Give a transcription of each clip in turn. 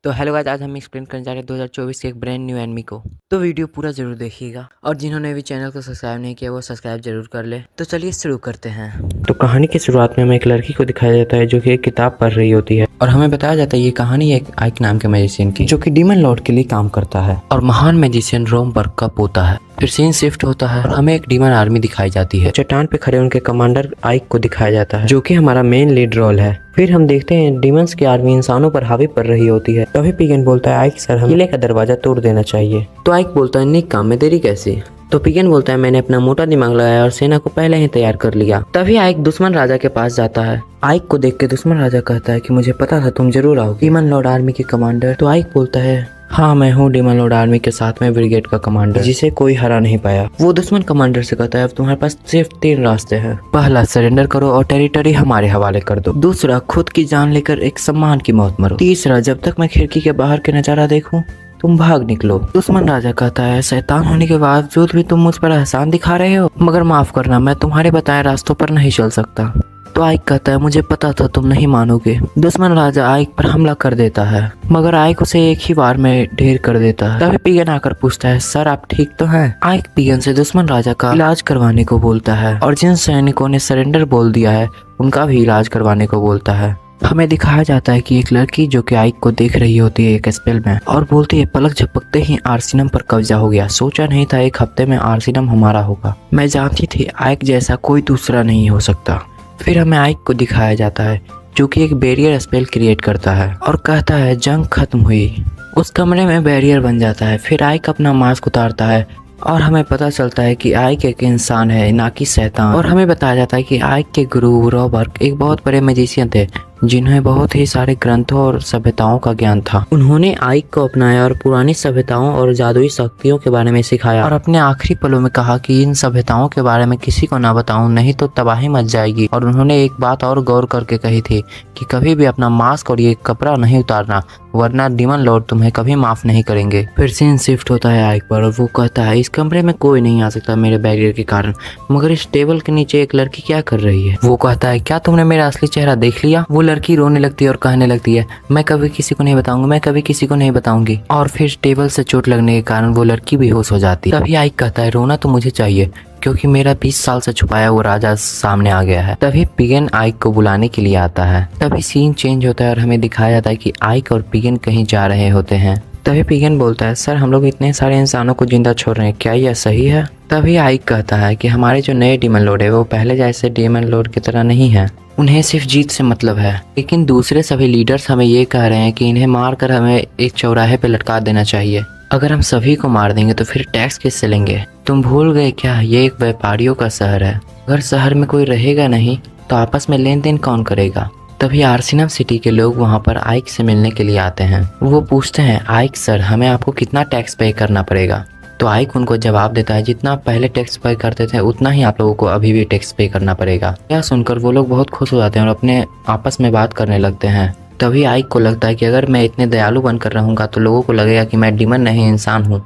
तो hello guys, आज हम एक्सप्लेन करने जा रहे हैं 2024 के एक ब्रांड न्यू एनिमी को। तो वीडियो पूरा जरूर देखिएगा और जिन्होंने भी चैनल को सब्सक्राइब नहीं किया वो सब्सक्राइब जरूर कर ले। तो चलिए शुरू करते हैं। तो कहानी की शुरुआत में हमें एक लड़की को दिखाया जाता है जो कि एक किताब पढ़ रही होती है और हमें बताया जाता है ये कहानी एक आइक नाम के मैजिशियन की, जो कि डीमन लॉर्ड के लिए काम करता है और महान मैजिशियन रोमबर्ग का पोता है। फिर सीन शिफ्ट होता है, हमें एक डीमन आर्मी दिखाई जाती है। चट्टान पे खड़े उनके कमांडर आइक को दिखाया जाता है जो कि हमारा मेन लीड रोल है। फिर हम देखते हैं डीमंस की आर्मी इंसानों पर हावी पड़ रही होती है। तभी पिगन बोलता है आइक सर, हम किले का दरवाजा तोड़ देना चाहिए। तो आइक बोलता है नहीं, काम में देरी कैसे? तो पिगन बोलता है मैंने अपना मोटा दिमाग लगाया और सेना को पहले ही तैयार कर लिया। तभी आइक दुश्मन राजा के पास जाता है। आइक को देख के दुश्मन राजा कहता है कि मुझे पता था तुम जरूर आओगे, डीमन लॉर्ड आर्मी के कमांडर। तो आइक बोलता है हाँ मैं हूँ डीमन लॉर्ड आर्मी के साथ में ब्रिगेड का कमांडर, जिसे कोई हरा नहीं पाया। वो दुश्मन कमांडर से कहता है अब तुम्हारे पास सिर्फ 3 रास्ते हैं। पहला, सरेंडर करो और टेरिटरी हमारे हवाले कर दो। दूसरा, खुद की जान लेकर एक सम्मान की मौत मरो। तीसरा, जब तक मैं खिड़की के बाहर के नजारा देखूं तुम भाग निकलो। दुश्मन राजा कहता है शैतान होने के बावजूद भी तुम मुझ पर एहसान दिखा रहे हो, मगर माफ करना मैं तुम्हारे बताए रास्तों पर नहीं चल सकता। तो आइक कहता है मुझे पता था तुम नहीं मानोगे। दुश्मन राजा आइक पर हमला कर देता है, मगर आइक उसे एक ही बार में ढेर कर देता है। तभी पिगन आकर पूछता है सर आप ठीक तो हैं? आइक पिगन से दुश्मन राजा का इलाज करवाने को बोलता है और जिन सैनिकों ने सरेंडर बोल दिया है उनका भी इलाज करवाने को बोलता है। हमें दिखाया जाता है कि एक लड़की जो कि आइक को देख रही होती है एक स्पेल में और बोलती है पलक झपकते ही आर्सिनम पर कब्जा हो गया। सोचा नहीं था एक हफ्ते में आर्सिनम हमारा होगा। मैं जानती थी आइक जैसा कोई दूसरा नहीं हो सकता। फिर हमें आइक को दिखाया जाता है जो कि एक बैरियर स्पेल क्रिएट करता है और कहता है जंग खत्म हुई। उस कमरे में बैरियर बन जाता है। फिर आइक अपना मास्क उतारता है और हमें पता चलता है कि आइक एक इंसान है ना कि शैतान। और हमें बताया जाता है कि आइक के गुरु रोमबर्ग एक बहुत बड़े मैजिशियन थे जिन्हें बहुत ही सारे ग्रंथों और सभ्यताओं का ज्ञान था। उन्होंने आइक को अपनाया और पुरानी सभ्यताओं और जादुई शक्तियों के बारे में सिखाया और अपने आखिरी पलों में कहा कि इन सभ्यताओं के बारे में किसी को ना बताऊं नहीं तो तबाही मच जाएगी। और उन्होंने एक बात और गौर करके कही थी कि कभी भी अपना मास्क और ये कपड़ा नहीं उतारना वरना डीमन लॉर्ड तुम्हें कभी माफ नहीं करेंगे। फिर सीन शिफ्ट होता है आइक पर और वो कहता है इस कमरे में कोई नहीं आ सकता मेरे बैरियर के कारण, मगर इस टेबल के नीचे एक लड़की क्या कर रही है? वो कहता है क्या तुमने मेरा असली चेहरा देख लिया? वो लड़की रोने लगती है और कहने लगती है मैं कभी किसी को नहीं बताऊंगी, मैं कभी किसी को नहीं बताऊंगी। और फिर टेबल से चोट लगने के कारण वो लड़की बेहोश हो जाती है। तभी आइक कहता है रोना तो मुझे चाहिए क्योंकि मेरा 20 साल से छुपाया वो राजा सामने आ गया है। तभी पिगन आइक को बुलाने के लिए आता है। तभी सीन चेंज होता है और हमें दिखाया जाता है कि आइक और पिगन कहीं जा रहे होते हैं। तभी पिगन बोलता है सर हम लोग इतने सारे इंसानों को जिंदा छोड़ रहे हैं, क्या यह सही है? तभी आइक कहता है कि हमारे जो नए डीमन लॉर्ड है वो पहले जैसे डीमन लॉर्ड की तरह नहीं है, उन्हें सिर्फ जीत से मतलब है। लेकिन दूसरे सभी लीडर्स हमें ये कह रहे हैं कि इन्हें मारकर हमें एक चौराहे पे लटका देना चाहिए। अगर हम सभी को मार देंगे तो फिर टैक्स किससे लेंगे? तुम भूल गए क्या ये एक व्यापारियों का शहर है, अगर शहर में कोई रहेगा नहीं तो आपस में लेन देन कौन करेगा? तभी आर्सिनम सिटी के लोग वहाँ पर आइक से मिलने के लिए आते हैं। वो पूछते हैं आइक सर हमें आपको कितना टैक्स पे करना पड़ेगा? तो आइक उनको जवाब देता है जितना पहले टैक्स पे करते थे उतना ही आप लोगों को अभी भी टैक्स पे करना पड़ेगा। यह सुनकर वो लोग बहुत खुश हो जाते हैं और अपने आपस में बात करने लगते हैं। तभी आइक को लगता है कि अगर मैं इतने दयालु बनकर रहूंगा तो लोगों को लगेगा कि मैं डीमन नहीं इंसान हूँ।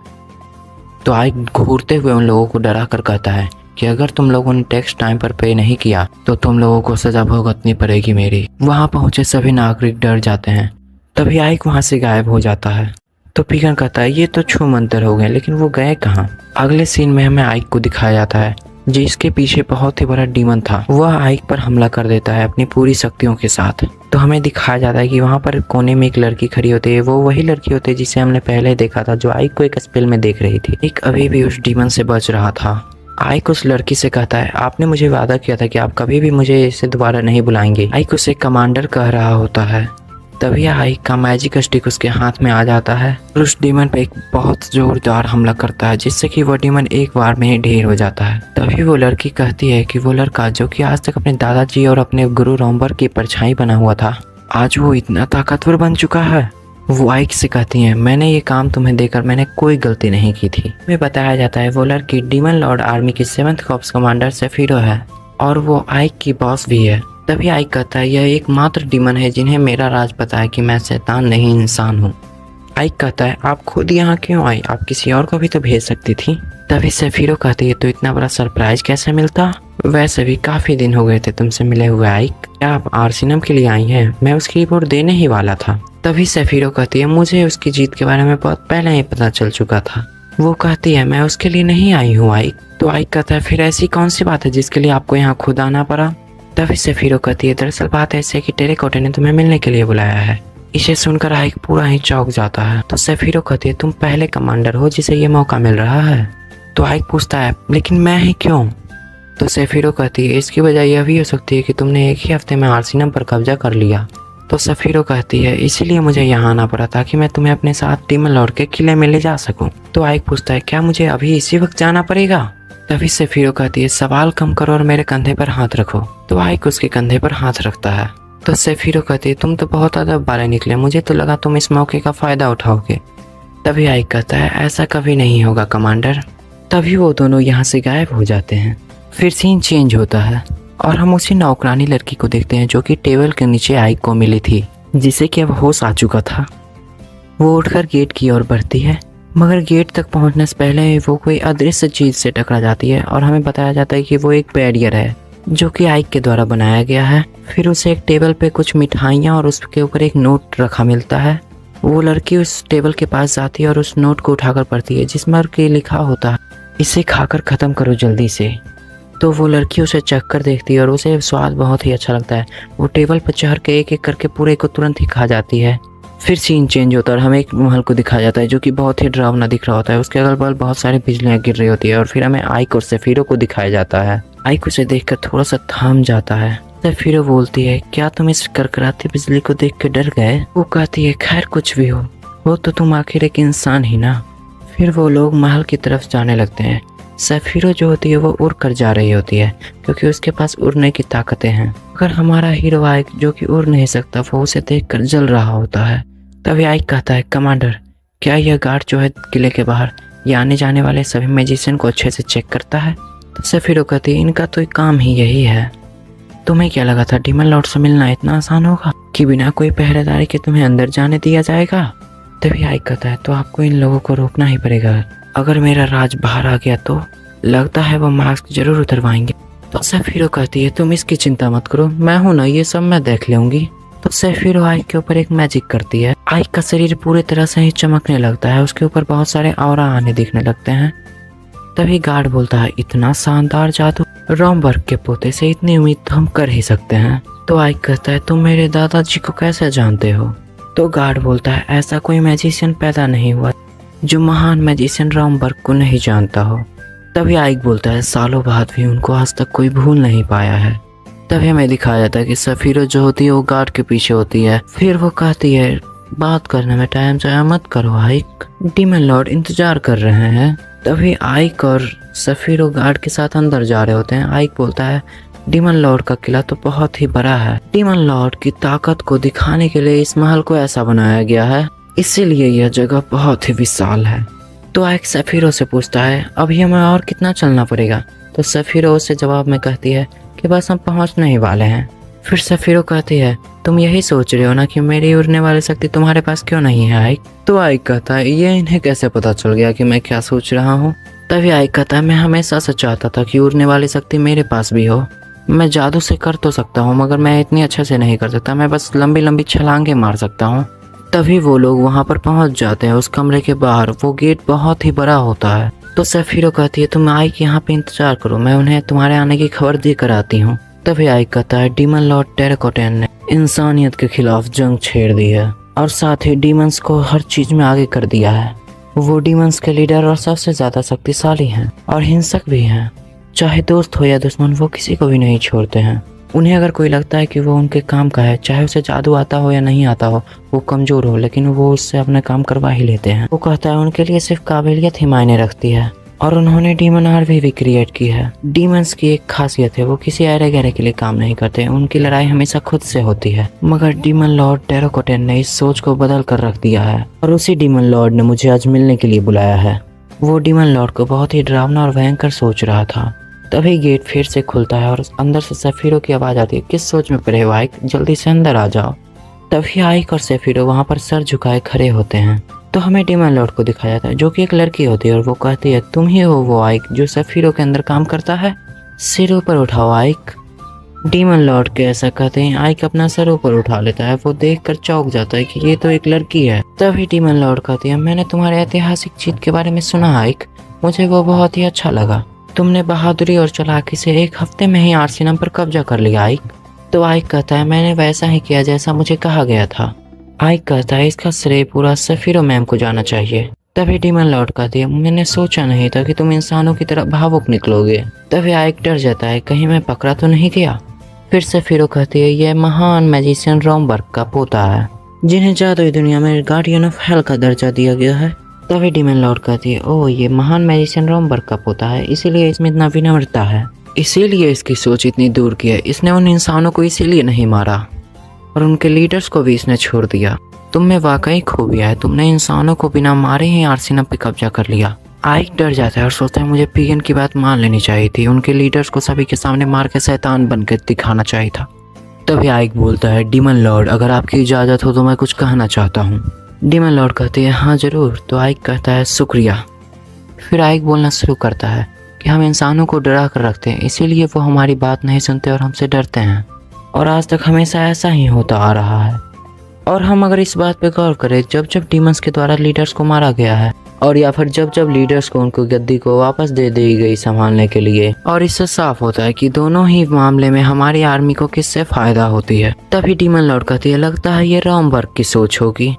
तो आइक घूरते हुए उन लोगों को डरा कर कहता है कि अगर तुम लोगों ने टैक्स टाइम पर पे नहीं किया तो तुम लोगों को सजा भुगतनी पड़ेगी मेरी। वहाँ पहुंचे सभी नागरिक डर जाते हैं। तभी आइक वहाँ से गायब हो जाता है। तो पिगन कहता है ये तो छू मंतर हो गए, लेकिन वो गए कहाँ? अगले सीन में हमें आइक को दिखाया जाता है जिसके पीछे बहुत ही बड़ा डीमन था। वह आइक पर हमला कर देता है अपनी पूरी शक्तियों के साथ। तो हमें दिखाया जाता है कि वहाँ पर कोने में एक लड़की खड़ी होती है। वो वही लड़की होती है जिसे हमने पहले देखा था, जो आइक को एक स्पेल में देख रही थी। एक अभी भी उस डीमन से बच रहा था। आइक उस लड़की से कहता है आपने मुझे वादा किया था कि आप कभी भी मुझे इसे दोबारा नहीं बुलाएंगे। आइक उसे कमांडर कह रहा होता है। तभी आइक का मैजिक स्टिक उसके हाथ में आ जाता है और उस डीमन पे एक बहुत जोरदार हमला करता है जिससे कि वो डीमन एक बार में ही ढेर हो जाता है। तभी वो लड़की कहती है कि वो लड़का जो कि आज तक अपने दादाजी और अपने गुरु रोमबर्ग की परछाई बना हुआ था, आज वो इतना ताकतवर बन चुका है। वो आइक से कहती है मैंने ये काम तुम्हें देकर मैंने कोई गलती नहीं की थी। हमें बताया जाता है वो लड़की डीमन लॉर्ड आर्मी की 7th कॉर्प्स कमांडर सेफिरो है और वो आइक की बॉस भी है। तभी आइक कहता है यह एकमात्र डीमन है जिन्हें मेरा राज पता है कि मैं शैतान नहीं इंसान हूँ। आइक कहता है आप खुद यहाँ क्यों आई, आप किसी और को भी तो भेज सकती थी। तभी सेफिरो कहती है तो इतना बड़ा सरप्राइज कैसे मिलता? वैसे भी काफी दिन हो गए थे तुमसे मिले हुए आइक। क्या आप आर्सेनम के लिए आई हैं? मैं उसकी रिपोर्ट देने ही वाला था। तभी सेफिरो कहती है मुझे उसकी जीत के बारे में बहुत पहले ही पता चल चुका था। वो कहती है मैं उसके लिए नहीं आई हूँ आइक। तो आइक कहता है फिर ऐसी कौन सी बात है जिसके लिए आपको यहाँ खुद आना पड़ा? तभी सेफिरो कहती है दरअसल बात ऐसी है कि टेराकोटा ने तुम्हें मिलने के लिए बुलाया है। इसे सुनकर आइक पूरा ही चौंक जाता है। तो सेफिरो कहती है तुम पहले कमांडर हो जिसे ये मौका मिल रहा है। तो आइक पूछता है लेकिन मैं ही क्यों? तो सेफिरो कहती है इसकी वजह यह भी हो सकती है कि तुमने एक ही हफ्ते में आर्सेनम पर कब्जा कर लिया। तो सेफिरो कहती है इसीलिए मुझे यहाँ आना पड़ा ताकि मैं तुम्हें अपने साथ डीमन लॉर्ड के किले में ले जा सकूं। तो आइक पूछता है क्या मुझे अभी इसी वक्त जाना पड़ेगा? तभी सेफिरो कहती है सवाल कम करो और मेरे कंधे पर हाथ रखो। तो आइक उसके कंधे पर हाथ रखता है। तो सेफिरो कहती है तुम तो बहुत अदब वाले निकले, मुझे तो लगा तुम इस मौके का फायदा उठाओगे। तभी आइक कहता है ऐसा कभी नहीं होगा कमांडर। तभी वो दोनों यहाँ से गायब हो जाते हैं। फिर सीन चेंज होता है और हम उसी नौकरानी लड़की को देखते हैं जो कि टेबल के नीचे आइक को मिली थी, जिसे कि अब होश आ चुका था। वो उठकर गेट की ओर बढ़ती है, मगर गेट तक पहुंचने से पहले वो कोई अदृश्य चीज से टकरा जाती है और हमें बताया जाता है कि वो एक बैरियर है जो कि आइक के द्वारा बनाया गया है। फिर उसे एक टेबल पे कुछ मिठाइयाँ और उसके ऊपर एक नोट रखा मिलता है। वो लड़की उस टेबल के पास जाती है और उस नोट को उठाकर पढ़ती है जिसमें कि लिखा होता है इसे खाकर ख़त्म करो जल्दी से। तो वो लड़की उसे चख कर देखती है और उसे स्वाद बहुत ही अच्छा लगता है। वो टेबल पर चढ़ के एक एक करके पूरे को तुरंत ही खा जाती है। फिर सीन चेंज होता है और हमें एक महल को दिखाया जाता है जो कि बहुत ही डरावना दिख रहा होता है। उसके अगल बगल बहुत सारी बिजलियाँ गिर रही होती है और फिर हमें आइक और सेफिरो को दिखाया जाता है। आइक उसे देखकर थोड़ा सा थाम जाता है। सेफिरो बोलती है क्या तुम इस करकराती बिजली को देख के डर गए? वो कहती है खैर कुछ भी हो तो तुम आखिर एक इंसान ही ना। फिर वो लोग महल की तरफ जाने लगते हैं। सेफिरो जो होती है वो उड़ कर जा रही होती है क्योंकि उसके पास उड़ने की ताकतें हैं। अगर हमारा हीरो आइक जो कि उड़ नहीं सकता वो उसे देखकर जल रहा होता है। तभी आइक कहता है कमांडर क्या यह गार्ड जो है किले के बाहर ये आने जाने वाले सभी मैजिशियन को अच्छे से चेक करता है? तो सेफिरो कहती है इनका तो काम ही यही है। तुम्हें क्या लगा था डीमन लॉर्ड से मिलना इतना आसान होगा कि बिना कोई पहरेदारी के तुम्हें अंदर जाने दिया जाएगा? तभी आइक कहता है तो आपको इन लोगों को रोकना ही पड़ेगा। अगर मेरा राज बाहर आ गया तो लगता है वो मास्क जरूर उतरवाएंगे। तो सेफिरो कहती है तुम इसकी चिंता मत करो, मैं हूं ना, ये सब मैं देख लूंगी। तो सेफिरो आइक के ऊपर एक मैजिक करती है। आइक का शरीर पूरे तरह से ही चमकने लगता है, उसके ऊपर बहुत सारे ऑरा आने दिखने लगते हैं। तभी गार्ड बोलता है इतना शानदार जादू, रॉमबर्ग के पोते से इतनी उम्मीद तो हम कर ही सकते हैं। तो आइक कहता है तुम मेरे दादाजी को कैसे जानते हो? तो गार्ड बोलता है ऐसा कोई मैजिशियन पैदा नहीं हुआ जो महान मैजिशियन रॉमबर्ग को नहीं जानता हो। तभी आइक बोलता है सालों बाद भी उनको आज तक कोई भूल नहीं पाया है। तभी हमें दिखाया जाता है कि सेफिरो जो होती है वो गार्ड के पीछे होती है। फिर वो कहती है बात करने में टाइम जाया मत करो आइक, डीमन लॉर्ड इंतजार कर रहे हैं। तभी आइक और सेफिरो गार्ड के साथ अंदर जा रहे होते हैं। आइक बोलता है डीमन लॉर्ड का किला तो बहुत ही बड़ा है, डीमन लॉर्ड की ताकत को दिखाने के लिए इस महल को ऐसा बनाया गया है, इसीलिए यह जगह बहुत ही विशाल है। तो आइक सेफिरो से पूछता है अभी हमें और कितना चलना पड़ेगा? तो सेफिरो उससे जवाब में कहती है कि बस हम पहुंचने ही वाले हैं। फिर सेफिरो कहती है तुम यही सोच रहे हो ना कि मेरी उड़ने वाली शक्ति तुम्हारे पास क्यों नहीं है आइक? तो आइक कहता है ये इन्हें कैसे पता चल गया कि मैं क्या सोच रहा हूँ? तभी आइक कहता है मैं हमेशा से चाहता था कि उड़ने वाली शक्ति मेरे पास भी हो। मैं जादू से कर तो सकता हूँ मगर मैं इतनी अच्छे से नहीं कर सकता, मैं बस लंबी लंबी छलांगे मार सकता हूँ। तभी वो लोग वहाँ पर पहुँच जाते हैं। उस कमरे के बाहर वो गेट बहुत ही बड़ा होता है। तो सेफिरो कहती है तुम आइक यहाँ पे इंतजार करो, मैं उन्हें तुम्हारे आने की खबर देकर आती हूँ। तभी आइक कहता है डीमन लॉर्ड टेराकोटा ने इंसानियत के खिलाफ जंग छेड़ दी है और साथ ही डीमंस को हर चीज में आगे कर दिया है। वो डीमंस के लीडर और सबसे ज्यादा शक्तिशाली हैं और हिंसक भी हैं। चाहे दोस्त हो या दुश्मन वो किसी को भी नहीं छोड़ते हैं। उन्हें अगर कोई लगता है कि वो उनके काम का है, चाहे उसे जादू आता हो या नहीं आता हो, वो कमजोर हो, लेकिन वो उससे अपना काम करवा ही लेते हैं। वो कहता है उनके लिए सिर्फ काबिलियत ही मायने रखती है और उन्होंने डीमन आर्मी भी क्रिएट की है। डीमंस की एक खासियत है वो किसी अरे गहरे के लिए काम नहीं करते, उनकी लड़ाई हमेशा खुद से होती है। मगर डीमन लॉर्ड टेराकोटा ने इस सोच को बदल कर रख दिया है और उसी डीमन लॉर्ड ने मुझे आज मिलने के लिए बुलाया है। वो डीमन लॉर्ड को बहुत ही डरावना और भयंकर सोच रहा था। तभी गेट फिर से खुलता है और अंदर से सेफिरो की आवाज आती है किस सोच में पड़े हो आइक, जल्दी से अंदर आ जाओ। तभी आइक और सेफिरो वहाँ पर सर झुकाए खड़े होते हैं। तो हमें डीमन लॉर्ड को दिखाया जाता है जो कि एक लड़की होती है और वो कहती है तुम ही हो वो आइक जो सेफिरो के अंदर काम करता है? सिर ऊपर उठाओ आइक। डीमन लॉर्ड के ऐसा कहते हैं आइक अपना सर ऊपर उठा लेता है। वो देखकर चौंक जाता है कि ये तो एक लड़की है। तभी डीमन लॉर्ड कहती है मैंने तुम्हारे ऐतिहासिक जीत के बारे में सुना आइक, मुझे वो बहुत ही अच्छा लगा। तुमने बहादुरी और चालाकी से एक हफ्ते में ही आर्सेनम पर कब्जा कर लिया आइक। तो आइक कहता है मैंने वैसा ही किया जैसा मुझे कहा गया था। आइक कहता है इसका श्रेय पूरा सफीरो मैम को जाना चाहिए। तभी डीमन लॉर्ड कहती है मैंने सोचा नहीं था कि तुम इंसानों की तरह भावुक निकलोगे। तभी आइक डर जाता है कहीं मैं पकड़ा तो नहीं गया। फिर सफीरो कहती है यह महान मैजिशियन रोमबर्ग का पोता है जिन्हें जादुई दुनिया में गार्डियन ऑफ हेल का दर्जा दिया गया है। तभी डीमन लॉर्ड कहती है ओह ये महान मैजिशियन रोमबर्ग का पोता है, इसीलिए इसमें इतना विनम्रता है, इसीलिए इसकी सोच इतनी दूर की है। इसने उन इंसानों को इसीलिए नहीं मारा और उनके लीडर्स को भी इसने छोड़ दिया। तुम में वाकई खूबियां है, तुमने इंसानों को बिना मारे ही आर्सेनम पे कब्जा कर लिया। आइक डर जाता है और सोचता है मुझे पीगन की बात मान लेनी चाहिए थी, उनके लीडर्स को सभी के सामने मार के शैतान बनकर दिखाना चाहिए था। तभी आइक बोलता है डीमन लॉर्ड अगर आपकी इजाज़त हो तो मैं कुछ कहना चाहता हूँ। डीमन लॉर्ड कहते हैं हाँ ज़रूर। तो आइक कहता है शुक्रिया। फिर आइक बोलना शुरू करता है कि हम इंसानों को डरा कर रखते हैं, इसीलिए वो हमारी बात नहीं सुनते और हमसे डरते हैं, और आज तक हमेशा ऐसा ही होता आ रहा है। और हम अगर इस बात पे गौर करें जब जब डीमंस के द्वारा लीडर्स को मारा गया है और या फिर जब जब लीडर्स को उनको गद्दी को वापस दे दी गई संभालने के लिए, और इससे साफ होता है कि दोनों ही मामले में हमारी आर्मी को किससे फायदा होती है। तभी डीमन लॉर्ड कहती है लगता है ये रोमबर्ग की सोच होगी।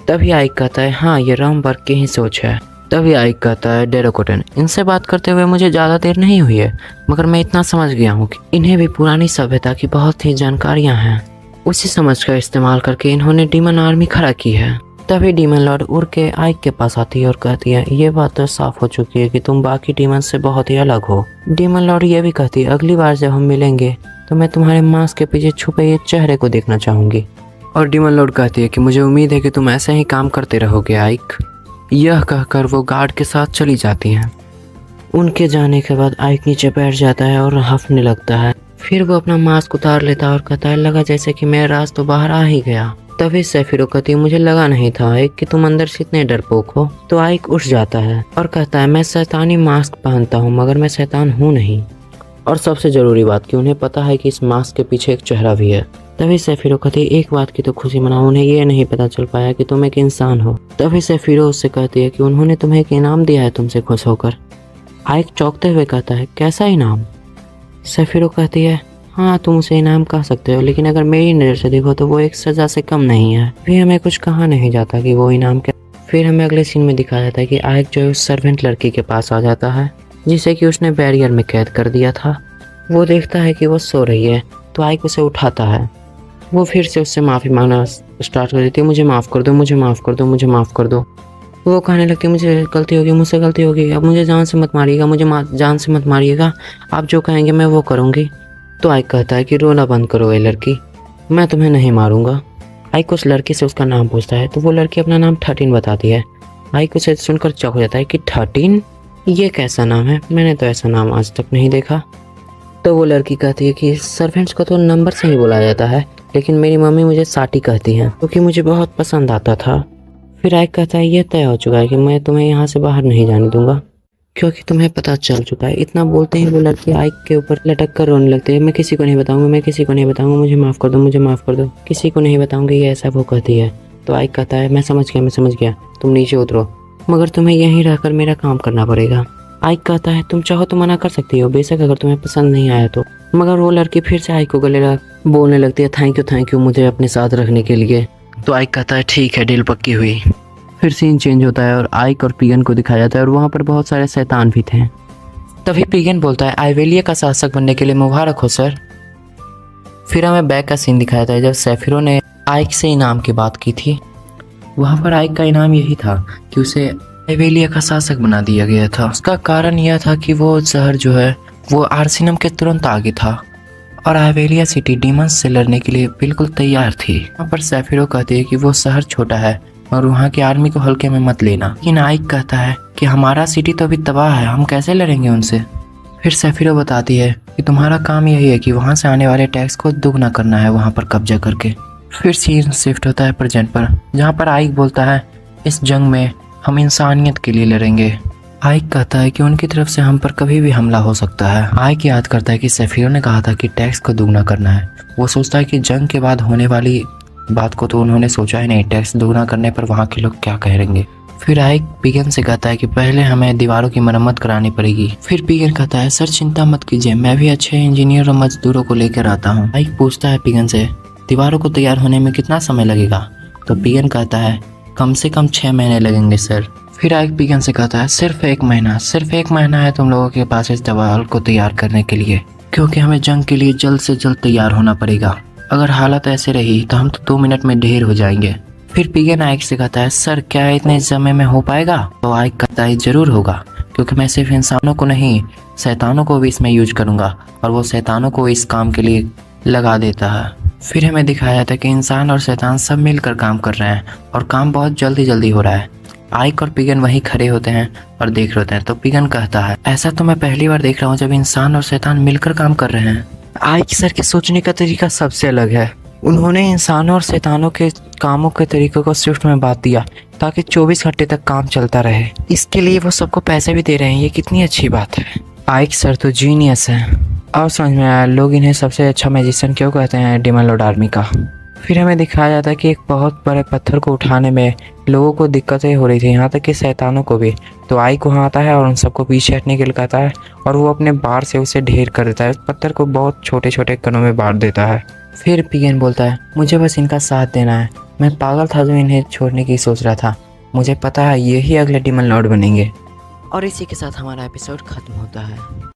तभी आइक कहता है हाँ ये रोमबर्ग की ही सोच है। तभी आइक कहता है डेरोकोटन इनसे बात करते हुए मुझे ज़्यादा देर नहीं हुई है, मगर मैं इतना समझ गया हूँ कि इन्हें भी पुरानी सभ्यता की बहुत ही जानकारियाँ हैं। उसी समझ का इस्तेमाल करके इन्होंने डीमन आर्मी खड़ा की है। तभी डीमन लॉर्ड उड़ के आइक के पास आती है और कहती है ये बात तो साफ हो चुकी है कि तुम बाकी डीमन से बहुत ही अलग हो। डीमन लॉर्ड ये भी कहती है अगली बार जब हम मिलेंगे तो मैं तुम्हारे मास्क के पीछे छुपे ये चेहरे को देखना चाहूंगी। और डीमन लॉर्ड कहती है कि मुझे उम्मीद है कि तुम ऐसे ही काम करते रहोगे आइक। यह कहकर वो गार्ड के साथ चली जाती हैं। उनके जाने के बाद आइक नीचे बैठ जाता है और हंसने लगता है। फिर वो अपना मास्क उतार लेता है और कहता है लगा जैसे कि मेरा राज तो बाहर आ ही गया। तभी सफीरो कहती है मुझे लगा नहीं था आइक कि तुम अंदर से इतने डरपोक हो। तो आइक उठ जाता है और कहता है मैं शैतानी मास्क पहनता हूँ मगर मैं शैतान हूँ नहीं। और सबसे जरूरी बात कि उन्हें पता है कि इस मास्क के पीछे एक चेहरा भी है। तभी सफीरो कहती है एक बात की तो खुशी मनाओ, उन्हें ये नहीं पता चल पाया कि तुम एक इंसान हो। तभी सफीरो उससे कहती है कि उन्होंने तुम्हें एक इनाम दिया है तुमसे खुश होकर। आइक चौंकते हुए कहता है कैसा इनाम? सफीरो कहती है हाँ तुम उसे इनाम कह सकते हो, लेकिन अगर मेरी नज़र से देखो तो वो एक सज़ा से कम नहीं है। फिर हमें कुछ कहा नहीं जाता कि वो इनाम क्या। फिर हमें अगले सीन में दिखाया जाता है कि आइक जो है उस सर्वेंट लड़की के पास आ जाता है जिसे कि उसने बैरियर में कैद कर दिया था। वो देखता है कि वो सो रही है तो आइक उसे उठाता है। वो फिर से उससे माफ़ी मांगना स्टार्ट कर देती है मुझे माफ़ कर दो, मुझे माफ़ कर दो, मुझे माफ़ कर दो। वो कहने लगती है मुझे गलती होगी, मुझसे गलती होगी, अब मुझे जान से मत मारिएगा, मुझे जान से मत मारिएगा, आप जो कहेंगे मैं वो करूँगी। तो आइक कहता है कि रोना बंद करो ये लड़की, मैं तुम्हें नहीं मारूंगा। आइक उस लड़की से उसका नाम पूछता है तो वो लड़की अपना नाम 13 बताती है। आइक उसे सुनकर चौंक हो जाता है कि 13 ये कैसा नाम है, मैंने तो ऐसा नाम आज तक नहीं देखा। तो वो लड़की कहती है कि सर्वेंट्स को तो नंबर से ही बुलाया जाता है, लेकिन मेरी मम्मी मुझे साटी कहती हैं क्योंकि मुझे बहुत पसंद आता था। फिर आइक कहता है ये तय हो चुका है कि मैं तुम्हें यहाँ से बाहर नहीं जाने दूंगा क्योंकि तुम्हें पता चल चुका है। इतना बोलते ही वो लड़की आइक के ऊपर लटक कर रोने लगती है। मैं किसी को नहीं बताऊंगा, मैं किसी को नहीं बताऊंगा, मुझे माफ़ कर दो, मुझे माफ़ कर दो, किसी को नहीं बताऊंगी, ये ऐसा वो कहती है। तो आइक कहता है मैं समझ गया, तुम नीचे उतरो, मगर तुम्हें यहीं रहकर मेरा काम करना पड़ेगा। आइक कहता है तुम चाहो तो मना कर सकती हो, बेशक अगर तुम्हें पसंद नहीं आया तो। मगर वो लड़की फिर से आइक को गले लगा बोलने लगती है थैंक यू मुझे अपने साथ रखने के लिए। तो आइक कहता है ठीक है, डील पक्की हुई। फिर सीन चेंज होता है और आइक और पीगन को दिखाया जाता है और वहाँ पर बहुत सारे शैतान भी थे। तभी पीगन बोलता है आइवेलिया का शासक बनने के लिए मुबारक हो सर। फिर हमें बैक का सीन दिखाया था जब सैफिरो ने आइक से इनाम की बात की थी। वहाँ पर आइक का इनाम यही था कि उसे आइवेलिया का शासक बना दिया गया था। उसका कारण यह था कि वो शहर जो है वो आर्सेनम के तुरंत आगे था और आइवेलिया सिटी डीमंस से लड़ने के लिए बिल्कुल तैयार थी। वहाँ पर सैफिरो कहती है कि वो शहर छोटा है और वहाँ की आर्मी को हल्के में मत लेना। लेकिन आइक कहता है कि हमारा सिटी तो अभी तबाह है, हम कैसे लड़ेंगे उनसे। फिर सैफिरो बताती है कि तुम्हारा काम यही है कि वहाँ से आने वाले टैक्स को दुगना करना है वहाँ पर कब्जा करके। फिर सीन शिफ्ट होता है प्रेजेंट पर, जहाँ पर आइक बोलता है इस जंग में हम इंसानियत के लिए लड़ेंगे। आइक कहता है कि उनकी तरफ से हम पर कभी भी हमला हो सकता है। आइक याद करता है कि सफीरों ने कहा था कि टैक्स को दुगना करना है। वो सोचता है कि जंग के बाद होने वाली बात को तो उन्होंने सोचा ही नहीं, टैक्स दुगना करने पर वहाँ के लोग क्या कहेंगे। फिर आइक पिगन से कहता है कि पहले हमें दीवारों की मरम्मत करानी पड़ेगी। फिर पिगन कहता है सर चिंता मत कीजिए, मैं भी अच्छे इंजीनियर और मजदूरों को लेकर आता हूँ। आइक पूछता है पिगन से दीवारों को तैयार होने में कितना समय लगेगा। तो पिगन कहता है कम से कम 6 महीने लगेंगे सर। फिर आइक पिगन से कहता है सिर्फ एक महीना है तुम लोगों के पास इस दीवार को तैयार करने के लिए, क्योंकि हमें जंग के लिए जल्द से जल्द तैयार होना पड़ेगा। अगर हालत ऐसे रही तो हम तो 2 मिनट में ढेर हो जाएंगे। फिर पिगन आइक से कहता है सर क्या इतने समय में हो पाएगा। तो आइक कहता है जरूर होगा, क्योंकि मैं सिर्फ इंसानों को नहीं शैतानों को भी इसमें यूज करूंगा, और वो शैतानों को इस काम के लिए लगा देता है। फिर हमें दिखाया जाता है कि इंसान और शैतान सब मिलकर काम कर रहे हैं और काम बहुत जल्दी हो रहा है। आइक और पिगन वहीं खड़े होते हैं और देख रहे होते हैं। तो पिगन कहता है ऐसा तो मैं पहली बार देख रहा हूँ जब इंसान और शैतान मिलकर काम कर रहे हैं। आइक सर के सोचने का तरीका सबसे अलग है। उन्होंने इंसानों और शैतानों के कामों के तरीकों को शिफ्ट में बांट दिया ताकि 24 घंटे तक काम चलता रहे। इसके लिए वो सबको पैसे भी दे रहे हैं, ये कितनी अच्छी बात है। आइक सर तो जीनियस है। अब समझ में आया लोग इन्हें सबसे अच्छा मैजिशियन क्यों कहते हैं डेमन लॉर्ड आर्मी का। फिर हमें दिखाया जाता है कि एक बहुत बड़े पत्थर को उठाने में लोगों को दिक्कतें हो रही थी, यहाँ तक कि शैतानों को भी। तो आइक वहाँ आता है और उन सबको पीछे हटने के लिए कहता है और वो अपने बार से उसे ढेर कर देता है। उस पत्थर को बहुत छोटे छोटे कणों में बांट देता है। फिर पिगन बोलता है मुझे बस इनका साथ देना है, मैं पागल था जो इन्हें छोड़ने की सोच रहा था, मुझे पता है यही अगले डेमन लॉर्ड बनेंगे। और इसी के साथ हमारा एपिसोड खत्म होता है।